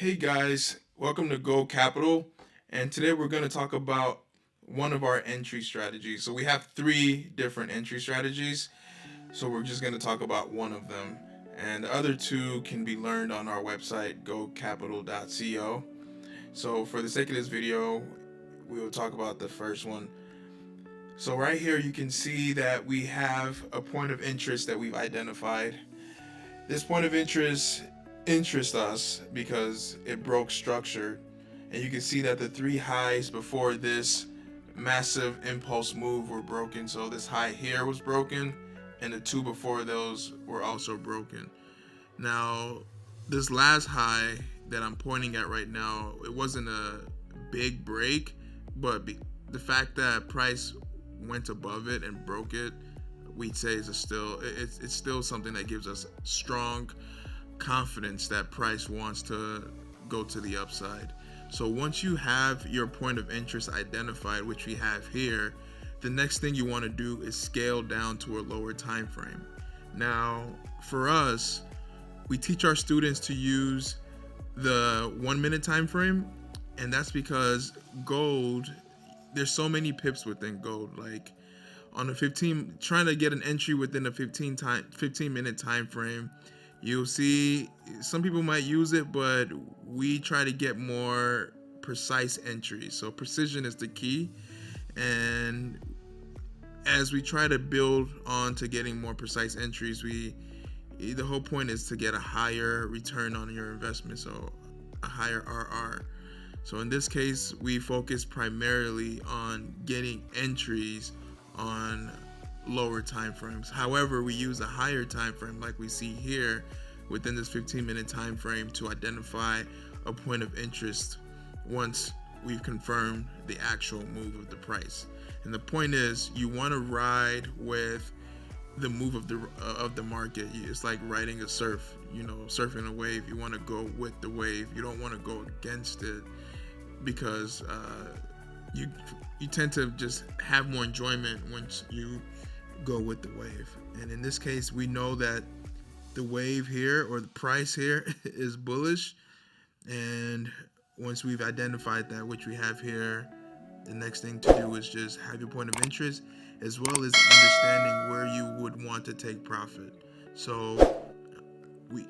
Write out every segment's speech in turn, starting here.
Hey guys, welcome to Go Capital, and today we're going to talk about one of our entry strategies. So we have three different entry strategies, so we're just going to talk about one of them, and the other two can be learned on our website gocapital.co. So for the sake of this video, we will talk about the first one. So right here you can see that we have a point of interest that we've identified. This point of interest interests us because it broke structure, and you can see that the three highs before this massive impulse move were broken. So this high here was broken, and the two before those were also broken. Now, this last high that I'm pointing at right now, it wasn't a big break, but the fact that price went above it and broke it, we'd say is it's still something that gives us strong confidence that price wants to go to the upside. So once you have your point of interest identified, which we have here, the next thing you want to do is scale down to a lower time frame. Now, for us, we teach our students to use the 1 minute time frame, and that's because gold, there's so many pips within gold. Like on a 15, trying to get an entry within a 15-minute time frame, you'll see some people might use it, but we try to get more precise entries. So precision is the key, and as we try to build on to getting more precise entries, the whole point is to get a higher return on your investment, so a higher RR. So in this case, we focus primarily on getting entries on lower time frames. However, we use a higher time frame like we see here within this 15-minute time frame to identify a point of interest once we've confirmed the actual move of the price. And the point is, you want to ride with the move of the market. It's like riding a surfing a wave. You want to go with the wave. You don't want to go against it, because you tend to just have more enjoyment once you go with the wave. And in this case, we know that the wave here, or the price here, is bullish. And once we've identified that, which we have here, the next thing to do is just have your point of interest, as well as understanding where you would want to take profit. So we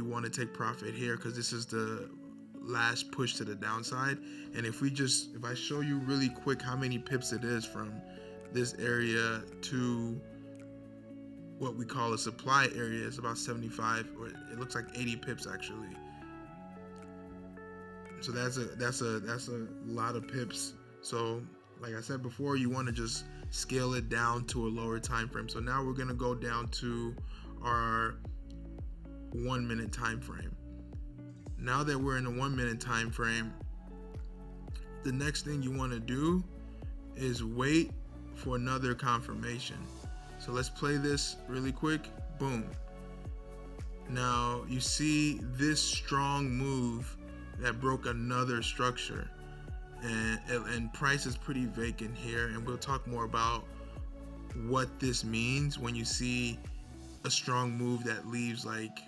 want to take profit here because this is the last push to the downside. And if I show you really quick how many pips it is from this area to what we call a supply area, it's about 75, or it looks like 80 pips actually. So that's a lot of pips. So like I said before, you want to just scale it down to a lower time frame. So now we're going to go down to our 1 minute time frame. Now that we're in a 1 minute time frame, the next thing you want to do is wait for another confirmation. So let's play this really quick. Boom. Now you see this strong move that broke another structure, and price is pretty vacant here, and we'll talk more about what this means when you see a strong move that leaves like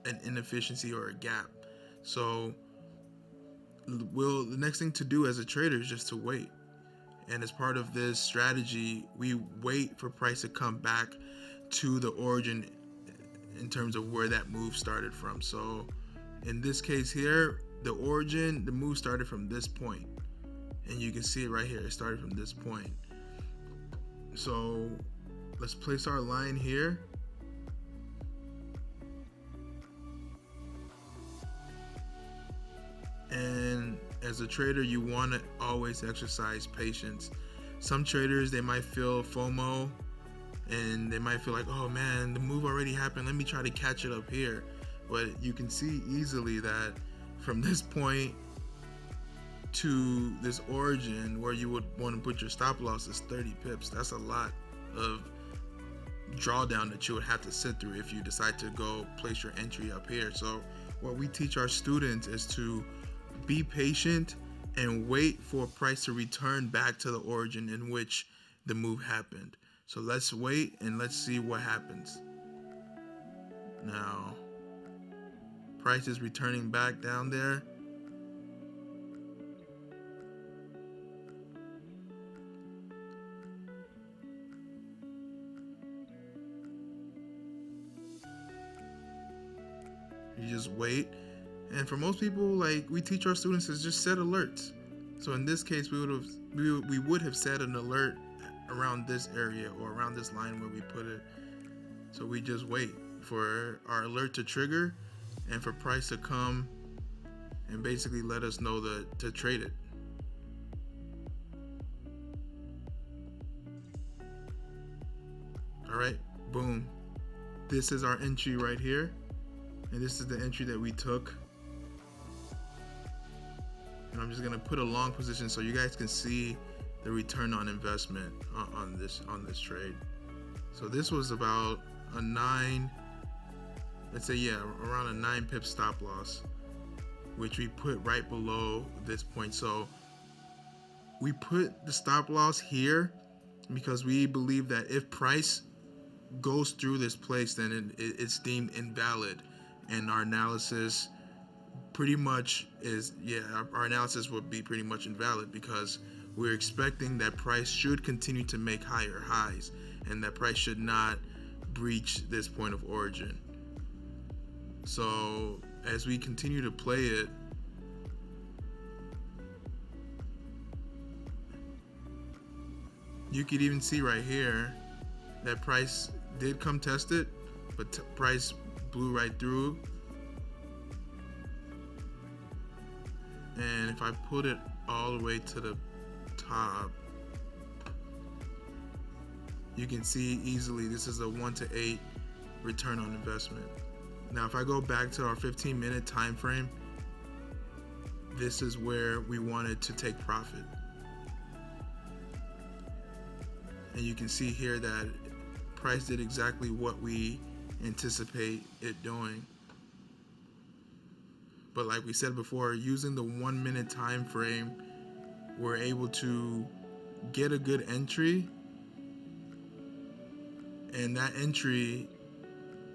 an inefficiency or a gap. So the next thing to do as a trader is just to wait. And as part of this strategy, we wait for price to come back to the origin in terms of where that move started from. So in this case here, the move started from this point, and you can see it right here. It started from this point. So let's place our line here. And as a trader, you want to always exercise patience. Some traders, they might feel FOMO, and they might feel like, oh man, the move already happened, let me try to catch it up here. But you can see easily that from this point to this origin where you would want to put your stop loss is 30 pips. That's a lot of drawdown that you would have to sit through if you decide to go place your entry up here. So what we teach our students is to be patient and wait for price to return back to the origin in which the move happened. So let's wait and let's see what happens. Now, price is returning back down there. You just wait. And for most people, like we teach our students, is just set alerts. So in this case, we would have set an alert around this area or around this line where we put it. So we just wait for our alert to trigger and for price to come and basically let us know to trade it. All right, boom. This is our entry right here. And this is the entry that we took. And I'm just gonna put a long position so you guys can see the return on investment on this trade. So this was about a 9, let's say, yeah, around a 9 pip stop loss, which we put right below this point. So we put the stop loss here because we believe that if price goes through this place, then it's deemed invalid, and our analysis pretty much is, yeah, our analysis would be pretty much invalid because we're expecting that price should continue to make higher highs and that price should not breach this point of origin. So as we continue to play it, you could even see right here that price did come test it, but price blew right through. And if I put it all the way to the top, you can see easily this is a 1 to 8 return on investment. Now if I go back to our 15-minute time frame, this is where we wanted to take profit. And you can see here that price did exactly what we anticipate it doing. But like we said before, using the 1 minute time frame, we're able to get a good entry. And that entry,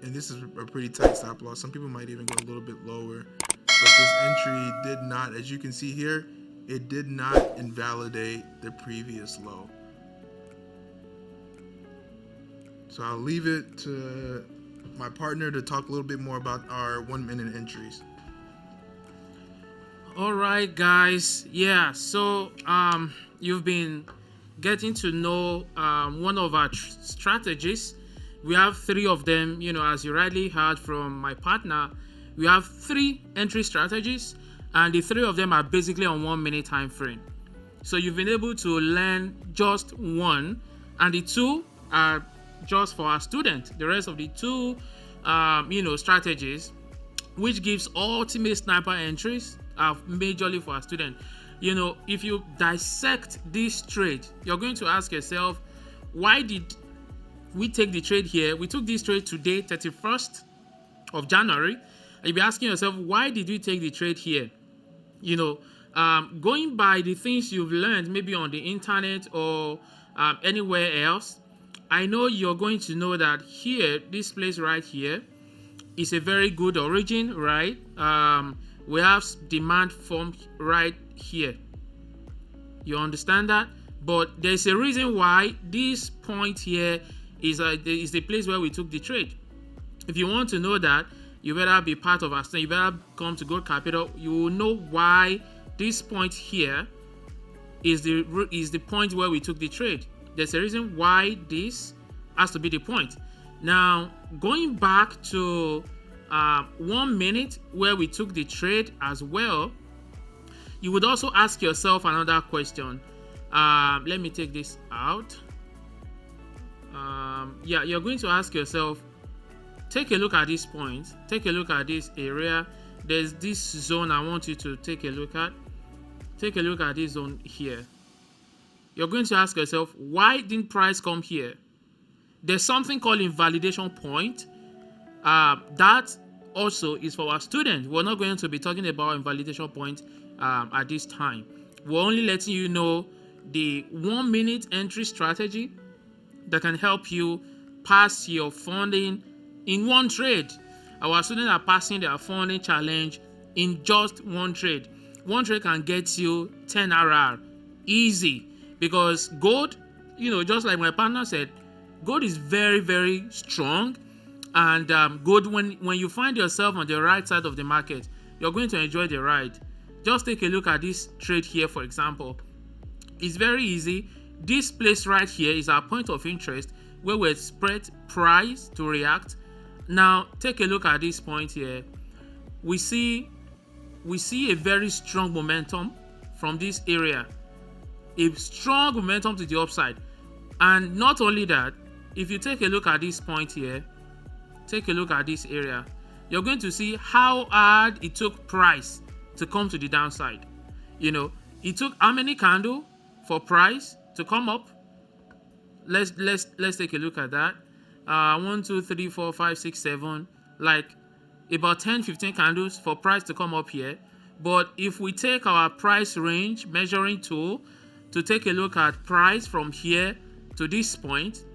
and this is a pretty tight stop loss. Some people might even go a little bit lower. But this entry did not, as you can see here, it did not invalidate the previous low. So I'll leave it to my partner to talk a little bit more about our 1 minute entries. All right, guys. Yeah, so you've been getting to know one of our strategies. We have 3 of them, as you rightly heard from my partner. We have 3 entry strategies, and the 3 of them are basically on 1 minute time frame. So you've been able to learn just one, and the 2 are just for our student. The rest of the 2 strategies, which gives ultimate sniper entries, are majorly for our student. If you dissect this trade, you're going to ask yourself, why did we take the trade here? We took this trade today, 31st of January. And you'll be asking yourself, why did we take the trade here? Going by the things you've learned, maybe on the internet or anywhere else, I know you're going to know that here, this place right here, is a very good origin, right? We have demand formed right here. You understand that? But there's a reason why this point here is the place where we took the trade. If you want to know that, you better be part of us. You better come to Gold Capital. You will know why this point here is the point where we took the trade. There's a reason why this has to be the point. Now, going back to 1 minute where we took the trade as well, you would also ask yourself another question. Let me take this out. You're going to ask yourself, take a look at this point, take a look at this area. There's this zone I want you to take a look at. Take a look at this zone here. You're going to ask yourself, why didn't price come here? There's something called invalidation point. That also is for our students. We're not going to be talking about invalidation point at this time. We're only letting you know the 1 minute entry strategy that can help you pass your funding in one trade. Our students are passing their funding challenge in just one trade. One trade can get you 10 RR easy, because gold, just like my partner said, gold is very, very strong. And gold, when you find yourself on the right side of the market, you're going to enjoy the ride. Just take a look at this trade here, for example. It's very easy. This place right here is our point of interest, where we expect price to react. Now take a look at this point here. We see a very strong momentum from this area, a strong momentum to the upside. And not only that, if you take a look at this point here, take a look at this area, you're going to see how hard it took price to come to the downside. It took how many candles for price to come up? Let's take a look at that. 1, 2, 3, 4, 5, 6, 7, like about 10-15 candles for price to come up here. But if we take our price range measuring tool to take a look at price from here to this point,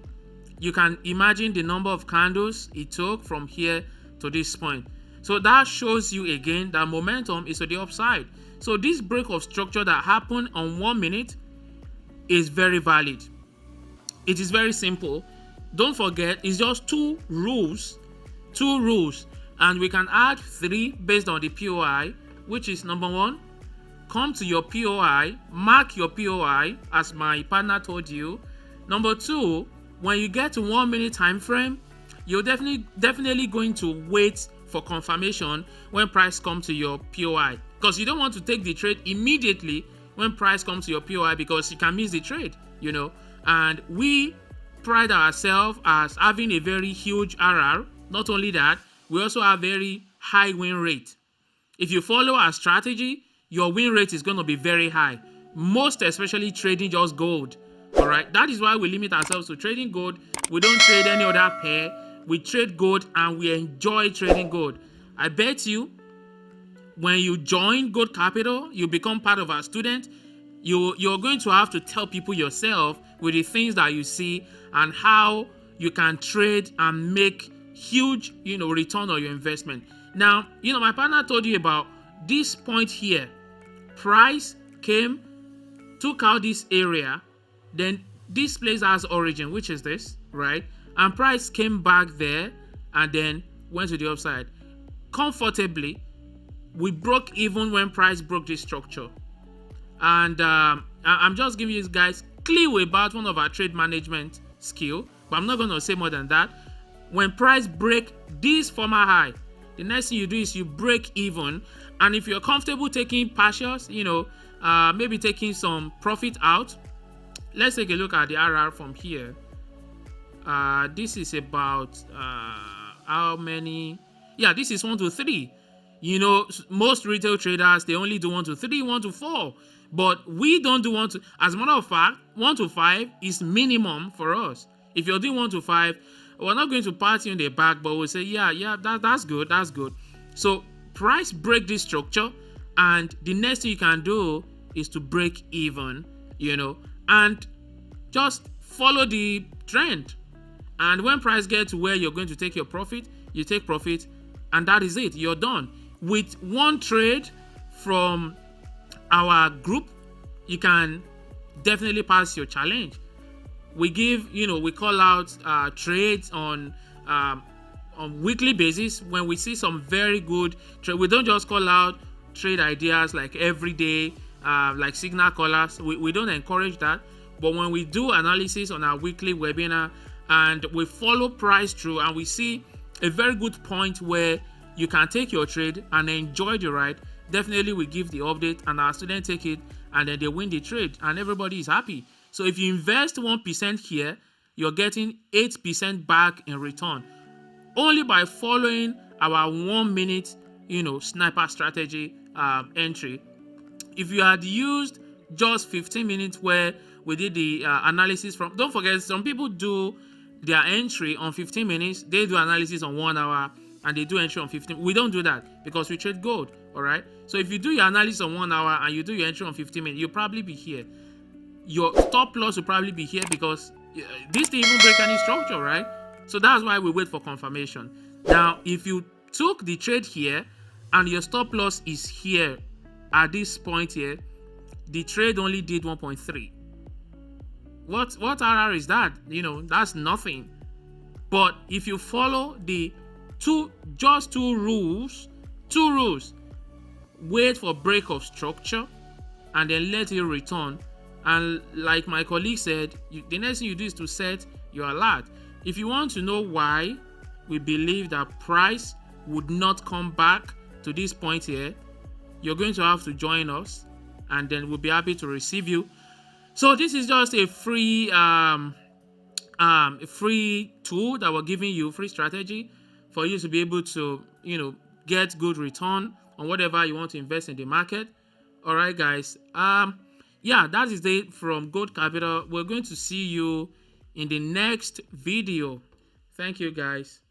you can imagine the number of candles it took from here to this point. So that shows you again that momentum is to the upside. So this break of structure that happened on 1 minute is very valid. It is very simple. Don't forget, it's just two rules, and we can add 3 based on the POI, which is number 1, come to your POI, mark your POI as my partner told you. Number 2, when you get to 1 minute time frame, you're definitely going to wait for confirmation when price comes to your POI, because you don't want to take the trade immediately when price comes to your POI, because you can miss the trade. And we pride ourselves as having a very huge RR. Not only that, we also have very high win rate. If you follow our strategy, your win rate is going to be very high, most especially trading just gold. All right, that is why we limit ourselves to trading gold. We don't trade any other pair. We trade gold, and we enjoy trading gold. I bet you, when you join Gold Capital, you become part of our student, you're going to have to tell people yourself with the things that you see and how you can trade and make huge, return on your investment. Now, my partner told you about this point here. Price came, took out this area, then this place has origin, which is this, right? And price came back there and then went to the upside. Comfortably, we broke even when price broke this structure. And I'm just giving you guys clue about one of our trade management skill, but I'm not going to say more than that. When price break this former high, the next thing you do is you break even. And if you're comfortable taking partials, maybe taking some profit out, let's take a look at the RR from here. This is about how many? Yeah, this is 1 to 3. Most retail traders, they only do 1 to 3, 1 to 4. But we don't do 1 to. As a matter of fact, 1 to 5 is minimum for us. If you're doing 1 to 5, we're not going to pat you in the back, but we'll say, yeah, that's good. So price break this structure, and the next thing you can do is to break even, and just follow the trend. And when price gets to where you're going to take your profit, you take profit, and that is it. You're done. With one trade from our group, you can definitely pass your challenge. We give, we call out trades on weekly basis when we see some very good trade. We don't just call out trade ideas like every day, like signal callers. We don't encourage that. But when we do analysis on our weekly webinar and we follow price through, and we see a very good point where you can take your trade and enjoy the ride, definitely we give the update and our students take it and then they win the trade and everybody is happy. So if you invest 1% here, you're getting 8% back in return, only by following our 1 minute, sniper strategy entry. If you had used just 15 minutes where we did the analysis from, don't forget, some people do their entry on 15 minutes, they do analysis on 1 hour, and they do entry on 15. We don't do that because we trade gold. All right. So if you do your analysis on 1 hour and you do your entry on 15 minutes, you'll probably be here. Your stop loss will probably be here because this didn't even break any structure, right? So that's why we wait for confirmation. Now, if you took the trade here and your stop loss is here at this point here, the trade only did 1.3. What RR is that? That's nothing. But if you follow the two rules, wait for break of structure and then let it return. And like my colleague said, the next thing you do is to set your alert. If you want to know why we believe that price would not come back to this point here, you're going to have to join us, and then we'll be happy to receive you. So this is just a free tool that we're giving you, free strategy for you to be able to get good return on whatever you want to invest in the market. All right, guys. Yeah, that is it from Gold Capital. We're going to see you in the next video. Thank you, guys.